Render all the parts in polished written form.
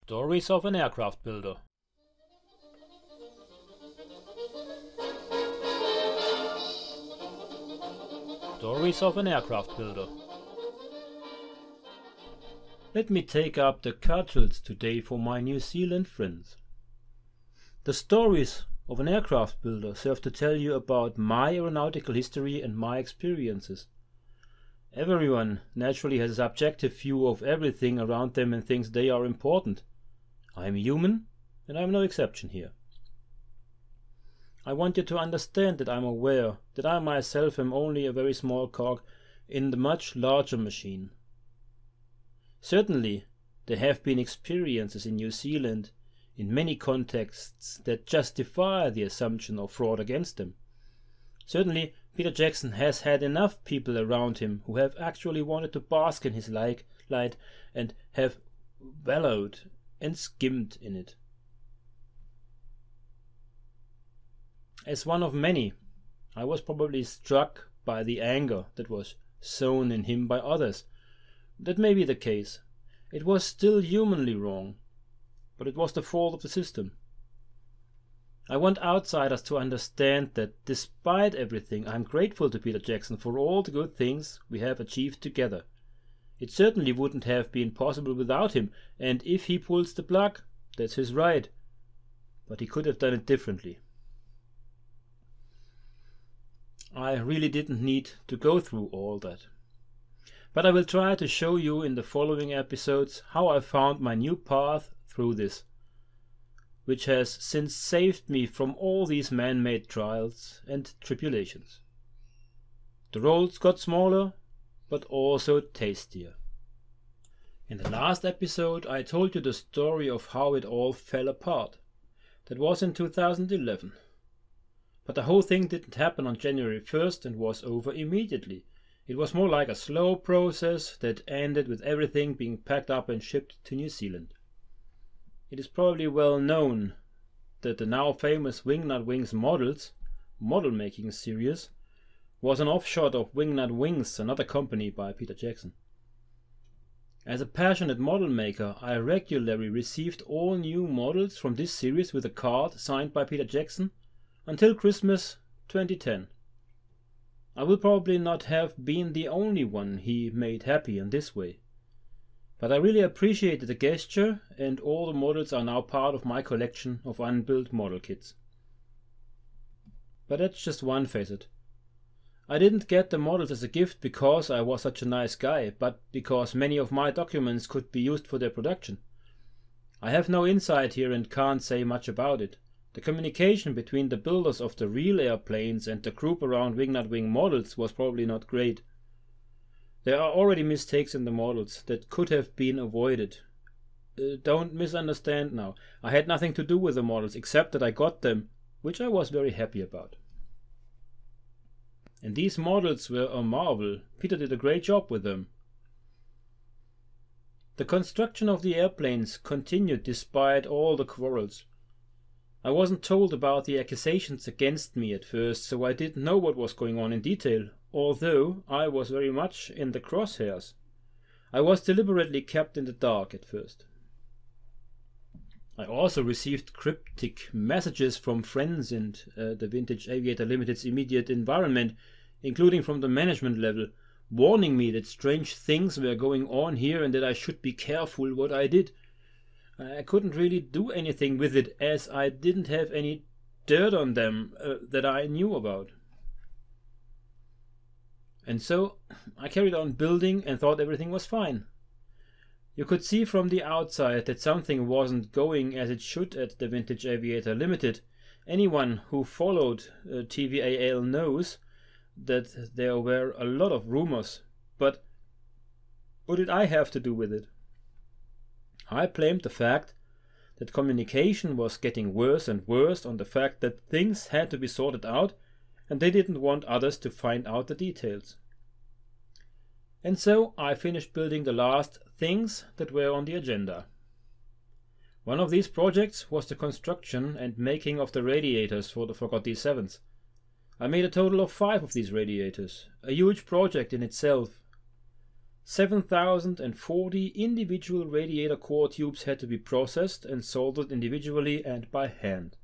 Stories of an aircraft builder. Stories of an aircraft builder. Let me take up the cudgels today for my New Zealand friends. The stories of an aircraft builder serve to tell you about my aeronautical history and my experiences. Everyone naturally has a subjective view of everything around them and thinks they are important. I am human, and I am no exception here. I want you to understand that I am aware that I myself am only a very small cog in the much larger machine. Certainly, there have been experiences in New Zealand in many contexts that justify the assumption of fraud against them. Certainly, Peter Jackson has had enough people around him who have actually wanted to bask in his light and have wallowed and skimmed in it. As one of many, I was probably struck by the anger that was sown in him by others. That may be the case. It was still humanly wrong, but it was the fault of the system. I want outsiders to understand that despite everything, I am grateful to Peter Jackson for all the good things we have achieved together. It certainly wouldn't have been possible without him, and if he pulls the plug, that's his right. But he could have done it differently. I really didn't need to go through all that. But I will try to show you in the following episodes how I found my new path through this, which has since saved me from all these man-made trials and tribulations. The roles got smaller, but also tastier. In the last episode I told you the story of how it all fell apart. That was in 2011. But the whole thing didn't happen on January 1st and was over immediately. It was more like a slow process that ended with everything being packed up and shipped to New Zealand. It is probably well known that the now famous Wingnut Wings models model making series was an offshoot of Wingnut Wings, another company by Peter Jackson. As a passionate model maker, I regularly received all new models from this series with a card signed by Peter Jackson until Christmas 2010. I will probably not have been the only one he made happy in this way. But I really appreciated the gesture, and all the models are now part of my collection of unbuilt model kits. But that's just one facet. I didn't get the models as a gift because I was such a nice guy, but because many of my documents could be used for their production. I have no insight here and can't say much about it. The communication between the builders of the real airplanes and the group around Wingnut Wing models was probably not great. There are already mistakes in the models that could have been avoided. Don't misunderstand now. I had nothing to do with the models except that I got them, which I was very happy about. And these models were a marvel. Peter did a great job with them. The construction of the airplanes continued despite all the quarrels. I wasn't told about the accusations against me at first, so I didn't know what was going on in detail, although I was very much in the crosshairs. I was deliberately kept in the dark at first. I also received cryptic messages from friends in the Vintage Aviator Limited's immediate environment, including from the management level, warning me that strange things were going on here and that I should be careful what I did. I couldn't really do anything with it as I didn't have any dirt on them that I knew about. And so I carried on building and thought everything was fine. You could see from the outside that something wasn't going as it should at the Vintage Aviator Limited. Anyone who followed TVAL knows that there were a lot of rumors, but what did I have to do with it? I blamed the fact that communication was getting worse and worse on the fact that things had to be sorted out and they didn't want others to find out the details. And so I finished building the last things that were on the agenda. One of these projects was the construction and making of the radiators for the Fokker D7s. I made a total of 5 of these radiators, a huge project in itself. 7,040 individual radiator core tubes had to be processed and soldered individually and by hand.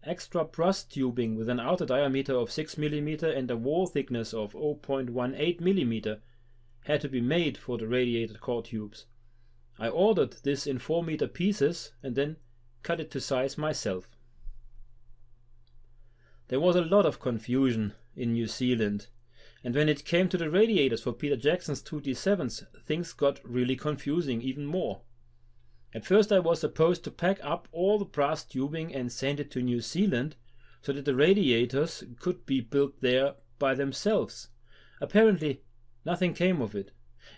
Extra brass tubing with an outer diameter of 6 mm and a wall thickness of 0.18 mm had to be made for the radiator core tubes. I ordered this in 4-meter pieces and then cut it to size myself. There was a lot of confusion in New Zealand, and when it came to the radiators for Peter Jackson's 2D7s, things got really confusing even more. At first I was supposed to pack up all the brass tubing and send it to New Zealand so that the radiators could be built there by themselves. Apparently nothing came of it.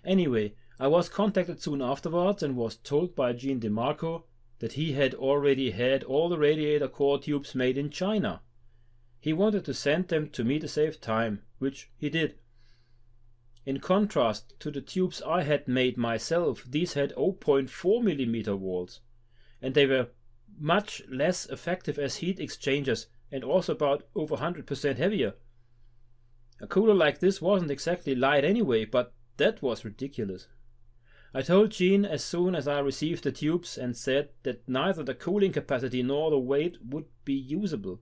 Anyway, I was contacted soon afterwards and was told by Gene DeMarco that he had already had all the radiator core tubes made in China. He wanted to send them to me to save time, which he did. In contrast to the tubes I had made myself, these had 0.4 mm walls, and they were much less effective as heat exchangers and also about over 100% heavier. A cooler like this wasn't exactly light anyway, but that was ridiculous. I told Gene as soon as I received the tubes and said that neither the cooling capacity nor the weight would be usable.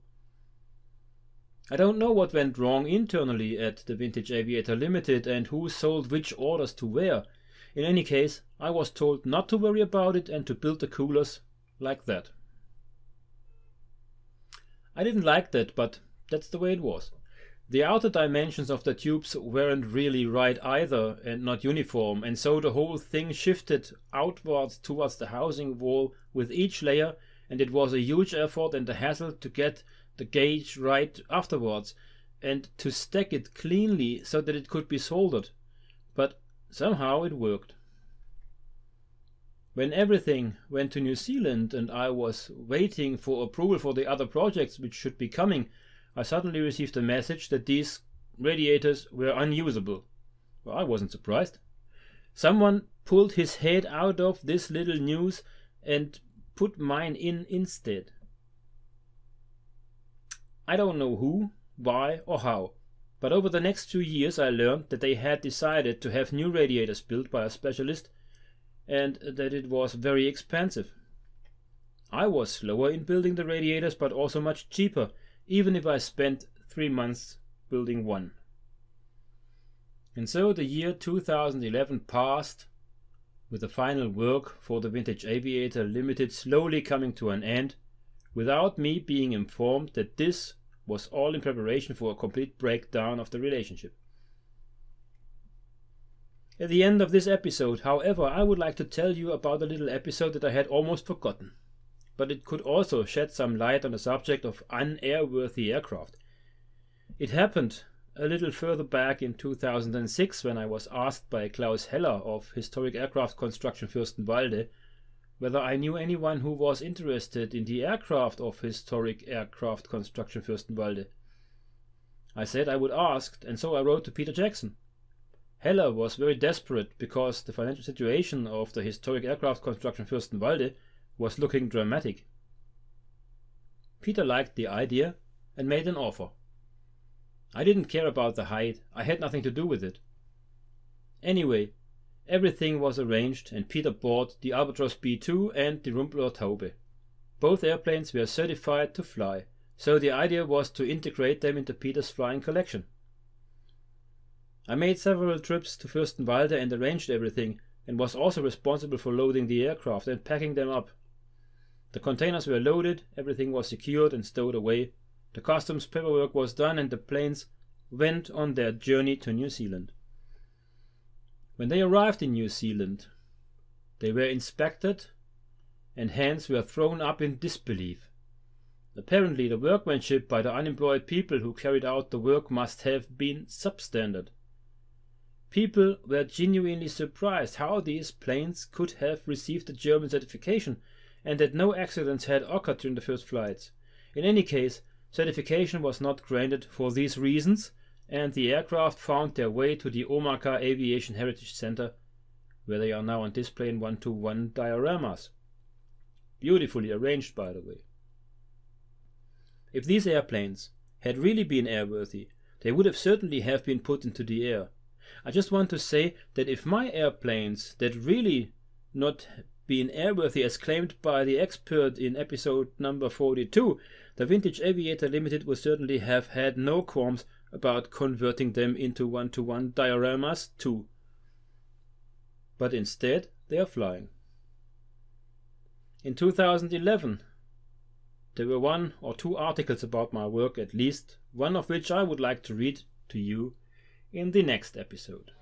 I don't know what went wrong internally at the Vintage Aviator Limited and who sold which orders to where. In any case, I was told not to worry about it and to build the coolers like that. I didn't like that, but that's the way it was. The outer dimensions of the tubes weren't really right either and not uniform, and so the whole thing shifted outwards towards the housing wall with each layer, and it was a huge effort and a hassle to get the gauge right afterwards and to stack it cleanly so that it could be soldered, but somehow it worked. When everything went to New Zealand and I was waiting for approval for the other projects which should be coming, I suddenly received a message that these radiators were unusable. Well, I wasn't surprised. Someone pulled his head out of this little news and put mine in instead. I don't know who, why or how, but over the next 2 years I learned that they had decided to have new radiators built by a specialist and that it was very expensive. I was slower in building the radiators but also much cheaper, even if I spent 3 months building one. And so the year 2011 passed, with the final work for the Vintage Aviator Limited slowly coming to an end, without me being informed that this was all in preparation for a complete breakdown of the relationship. At the end of this episode, however, I would like to tell you about a little episode that I had almost forgotten, but it could also shed some light on the subject of unairworthy aircraft. It happened a little further back in 2006 when I was asked by Klaus Heller of Historic Aircraft Construction Fürstenwalde whether I knew anyone who was interested in the aircraft of Historic Aircraft Construction Fürstenwalde. I said I would ask, and so I wrote to Peter Jackson. Heller was very desperate because the financial situation of the Historic Aircraft Construction Fürstenwalde was looking dramatic. Peter liked the idea and made an offer. I didn't care about the height, I had nothing to do with it. Anyway, everything was arranged and Peter bought the Albatros B2 and the Rumpler Taube. Both airplanes were certified to fly, so the idea was to integrate them into Peter's flying collection. I made several trips to Fürstenwalde and arranged everything, and was also responsible for loading the aircraft and packing them up. The containers were loaded, everything was secured and stowed away, the customs paperwork was done and the planes went on their journey to New Zealand. When they arrived in New Zealand, they were inspected and hands were thrown up in disbelief. Apparently the workmanship by the unemployed people who carried out the work must have been substandard. People were genuinely surprised how these planes could have received the German certification and that no accidents had occurred during the first flights. In any case, certification was not granted for these reasons, and the aircraft found their way to the Omaka Aviation Heritage Center, where they are now on display in 1:1 dioramas. Beautifully arranged, by the way. If these airplanes had really been airworthy, they would have certainly have been put into the air. I just want to say that if my airplanes that really not been airworthy as claimed by the expert in episode number 42, the Vintage Aviator Limited would certainly have had no qualms about converting them into one-to-one dioramas too. But instead they are flying. In 2011 there were 1 or 2 articles about my work at least, one of which I would like to read to you in the next episode.